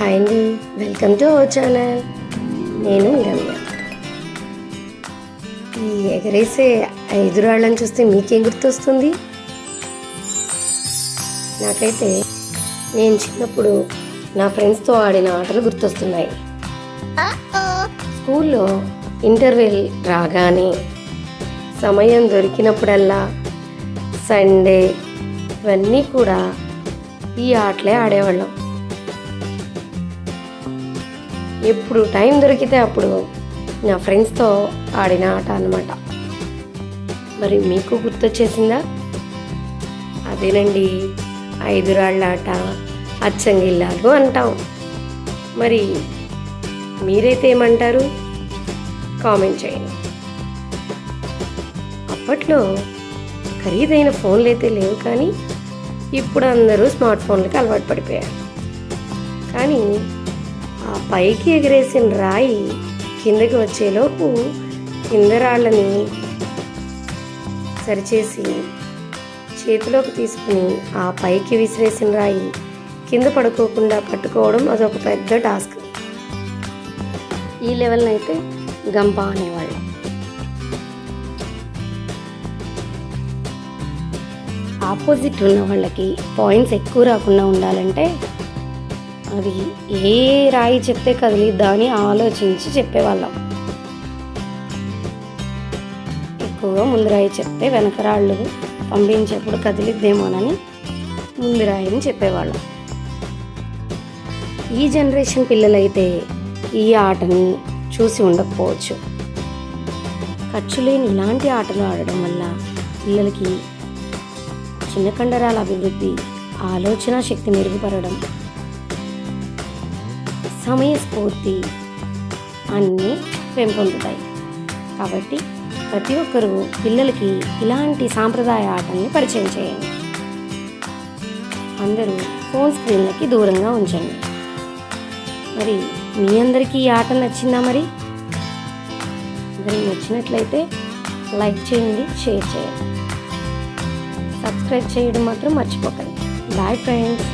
Hi అండి, welcome to our channel. నేను రమ్య. ఈ ఎగరేసే 5 రాళ్ళని చూస్తే మీకేం గుర్తొస్తుంది? నాకైతే నేను చిన్నప్పుడు నా ఫ్రెండ్స్తో ఆడిన ఆటలు గుర్తొస్తున్నాయి. స్కూల్లో ఇంటర్వెల్ రాగానే సమయం దొరికినప్పుడల్లా సండే ఇవన్నీ కూడా ఈ ఆటలే ఆడేవాళ్ళం. ఎప్పుడు టైం దొరికితే అప్పుడు నా ఫ్రెండ్స్తో ఆడిన ఆట అన్నమాట. మరి మీకు గుర్తొచ్చేసిందా? అదేనండి 5 రాళ్ళ ఆట, అచ్చంగిల్లాలు అంటాం. మరి మీరైతే ఏమంటారు? కామెంట్ చేయండి. అప్పట్లో ఖరీదైన ఫోన్లు అయితే లేవు, కానీ ఇప్పుడు అందరూ స్మార్ట్ ఫోన్లకి అలవాటు పడిపోయారు. కానీ ఆ పైకి ఎగిరేసిన రాయి కిందకి వచ్చేలోపు కింద రాళ్ళని సరిచేసి చేతిలోకి తీసుకుని ఆ పైకి విసిరేసిన రాయి కింద పడుకోకుండా పట్టుకోవడం అదొక పెద్ద టాస్క్. ఈ లెవెల్ని అయితే గంప అనేవాళ్ళు. ఆపోజిట్ ఉన్న వాళ్ళకి పాయింట్స్ ఎక్కువ రాకుండా ఉండాలంటే అది ఏ రాయి చెప్తే కదిలిద్దా అని ఆలోచించి చెప్పేవాళ్ళం. ఎక్కువగా ముందు రాయి చెప్తే వెనక రాళ్ళు పంపించేప్పుడు కదిలిద్దేమోనని ముందు రాయిని చెప్పేవాళ్ళం. ఈ జనరేషన్ పిల్లలైతే ఈ ఆటని చూసి ఉండకపోవచ్చు. ఖర్చు లేని ఇలాంటి ఆటలు ఆడడం వల్ల పిల్లలకి చిన్న కండరాల అభివృద్ధి, ఆలోచన శక్తి మెరుగుపరడం, సమయస్ఫూర్తి అన్నీ పెంపొందుతాయి. కాబట్టి ప్రతి ఒక్కరూ పిల్లలకి ఇలాంటి సాంప్రదాయ ఆటల్ని పరిచయం చేయండి. అందరూ ఫోన్ స్క్రీన్లకి దూరంగా ఉంచండి. మరి మీ అందరికీ ఈ ఆట నచ్చిందా? మరి నచ్చినట్లయితే లైక్ చేయండి, షేర్ చేయండి, సబ్స్క్రైబ్ చేయడం మాత్రం మర్చిపోకండి. Bye friends.